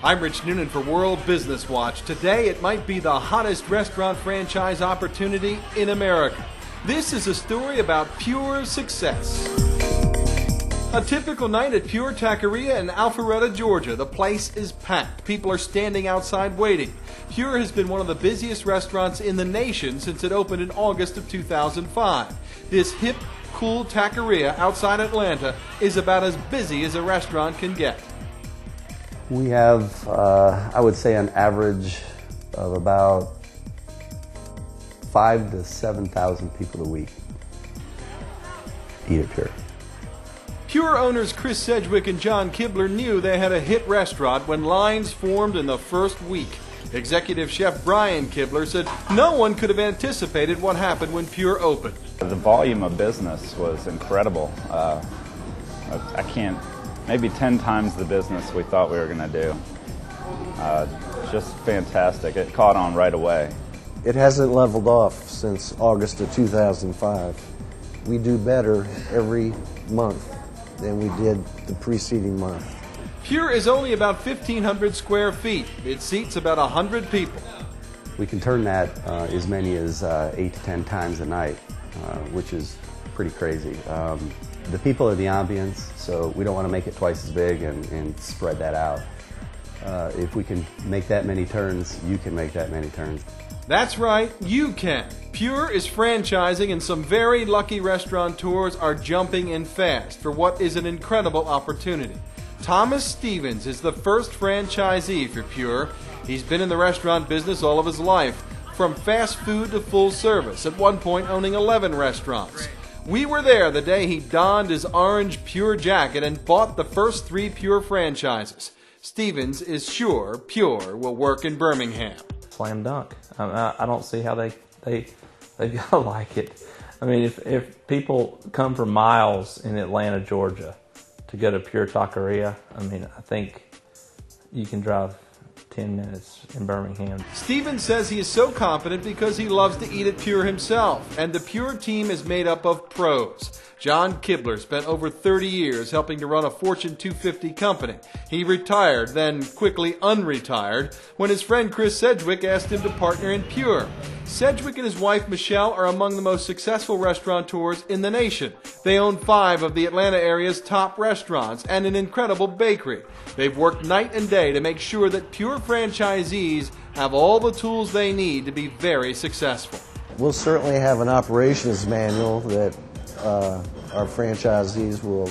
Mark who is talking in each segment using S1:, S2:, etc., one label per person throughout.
S1: I'm Rich Noonan for World Business Watch. Today it might be the hottest restaurant franchise opportunity in America. This is a story about pure success. A typical night at Pure Taqueria in Alpharetta, Georgia. The place is packed. People are standing outside waiting. Pure has been one of the busiest restaurants in the nation since it opened in August of 2005. This hip, cool taqueria outside Atlanta is about as busy as a restaurant can get.
S2: We have, I would say, an average of about 5,000 to 7,000 people a week eat at Pure.
S1: Pure owners Chris Sedgwick and John Kibler knew they had a hit restaurant when lines formed in the first week. Executive chef Brian Kibler said no one could have anticipated what happened when Pure opened.
S3: The volume of business was incredible. Maybe 10 times the business we thought we were going to do. Just fantastic. It caught on right away.
S4: It hasn't leveled off since August of 2005. We do better every month than we did the preceding month.
S1: Pure is only about 1,500 square feet. It seats about 100 people.
S2: We can turn that as many as 8 to 10 times a night, which is pretty crazy. The people are the ambience, so we don't want to make it twice as big and spread that out. If we can make that many turns, you can make that many turns.
S1: That's right, you can. Pure is franchising, and some very lucky restaurateurs are jumping in fast for what is an incredible opportunity. Thomas Stevens is the first franchisee for Pure. He's been in the restaurant business all of his life, from fast food to full service, at one point owning 11 restaurants. We were there the day he donned his orange Pure jacket and bought the first 3 Pure franchises. Stevens is sure Pure will work in Birmingham.
S5: Slam dunk. I don't see how they gotta like it. I mean, if people come from miles in Atlanta, Georgia, to go to Pure Taqueria, I mean, I think you can drive 10 minutes in Birmingham.
S1: Stevens says he is so confident because he loves to eat at Pure himself, and the Pure team is made up of pros. John Kibler spent over 30 years helping to run a Fortune 250 company. He retired, then quickly unretired, when his friend Chris Sedgwick asked him to partner in Pure. Sedgwick and his wife Michelle are among the most successful restaurateurs in the nation. They own 5 of the Atlanta area's top restaurants and an incredible bakery. They've worked night and day to make sure that Pure franchisees have all the tools they need to be very successful.
S4: We'll certainly have an operations manual that our franchisees will,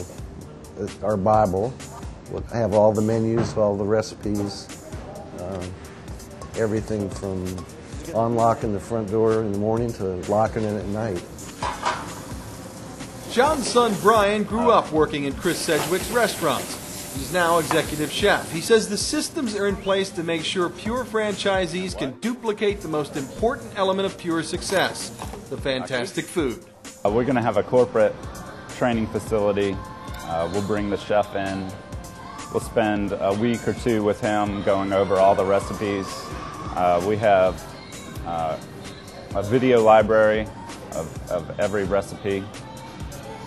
S4: our Bible, will have all the menus, all the recipes, everything from unlocking the front door in the morning to locking it at night.
S1: John's son Brian grew up working in Chris Sedgwick's restaurants. He's now executive chef. He says the systems are in place to make sure Pure franchisees can duplicate the most important element of Pure success, the fantastic food.
S3: We're going to have a corporate training facility. We'll bring the chef in. We'll spend a week or 2 with him going over all the recipes. We have a video library of every recipe.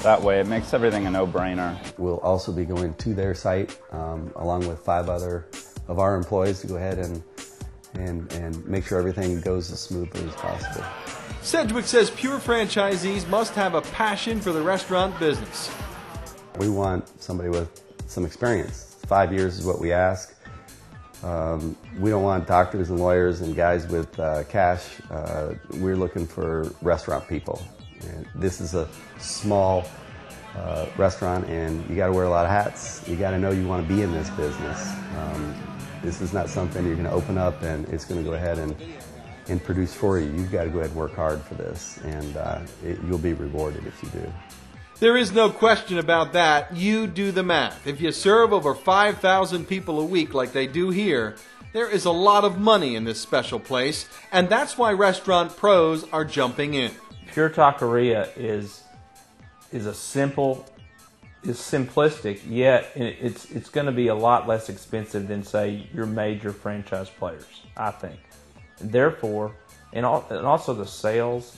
S3: That way it makes everything a no-brainer.
S2: We'll also be going to their site along with 5 other of our employees to go ahead and make sure everything goes as smoothly as possible.
S1: Sedgwick says Pure franchisees must have a passion for the restaurant business.
S2: We want somebody with some experience. 5 years is what we ask. We don't want doctors and lawyers and guys with cash. We're looking for restaurant people. And this is a small restaurant, and you got to wear a lot of hats. You got to know you want to be in this business. This is not something you're going to open up and it's going to go ahead and produce for you. You've got to go ahead and work hard for this, and you'll be rewarded if you do.
S1: There is no question about that. You do the math. If you serve over 5,000 people a week like they do here, there is a lot of money in this special place, and that's why restaurant pros are jumping in.
S5: Pure Taqueria is simplistic, yet it's going to be a lot less expensive than, say, your major franchise players, I think. And therefore, and also the sales,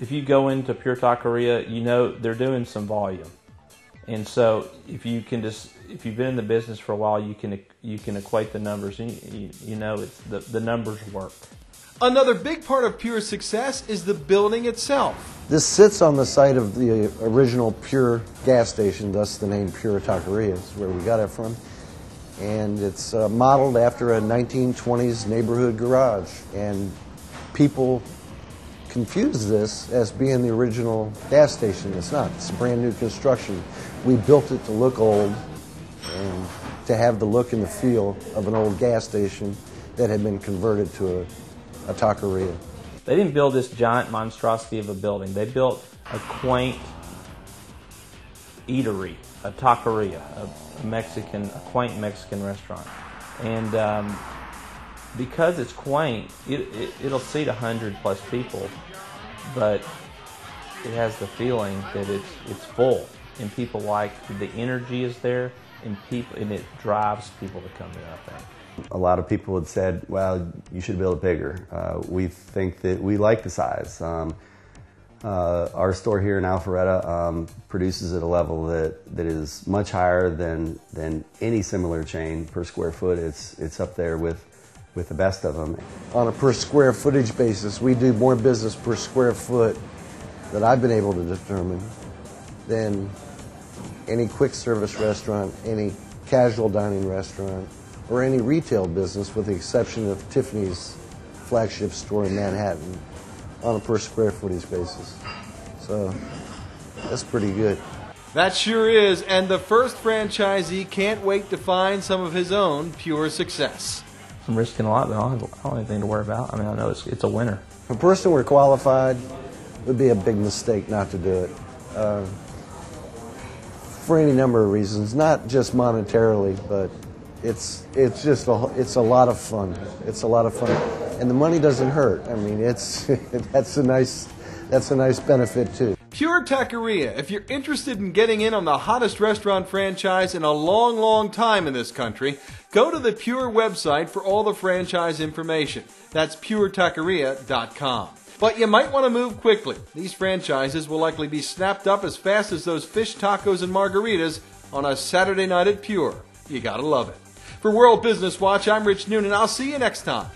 S5: if you go into Pure Taqueria, you know they're doing some volume. And so if you've been in the business for a while, you can equate the numbers, and you know it's the numbers work.
S1: Another big part of Pure's success is the building itself.
S4: This sits on the site of the original Pure gas station, thus the name Pure Taqueria is where we got it from. And it's modeled after a 1920s neighborhood garage. And people confuse this as being the original gas station. It's not. It's a brand new construction. We built it to look old and to have the look and the feel of an old gas station that had been converted to a taqueria.
S5: They didn't build this giant monstrosity of a building. They built a quaint eatery, a taqueria, a quaint Mexican restaurant. And because it's quaint, it'll seat 100+ people, but it has the feeling that it's full, and people like the energy is there, and it drives people to come in, I think.
S2: A lot of people had said, well, you should build it bigger. We think that we like the size. Our store here in Alpharetta produces at a level that is much higher than any similar chain per square foot. It's up there with the best of them.
S4: On a per square footage basis, we do more business per square foot that I've been able to determine than any quick service restaurant, any casual dining restaurant, or any retail business, with the exception of Tiffany's flagship store in Manhattan, on a per square footage basis. So that's pretty good.
S1: That sure is, and the first franchisee can't wait to find some of his own Pure success.
S5: I'm risking a lot, but I don't have anything to worry about. I mean, I know it's a winner.
S4: If a person were qualified, it would be a big mistake not to do it. For any number of reasons, not just monetarily, but it's a lot of fun. It's a lot of fun, and the money doesn't hurt. I mean, that's a nice benefit too.
S1: Pure Taqueria. If you're interested in getting in on the hottest restaurant franchise in a long, long time in this country, go to the Pure website for all the franchise information. That's PureTaqueria.com. But you might want to move quickly. These franchises will likely be snapped up as fast as those fish tacos and margaritas on a Saturday night at Pure. You gotta love it. For World Business Watch, I'm Rich Noonan. I'll see you next time.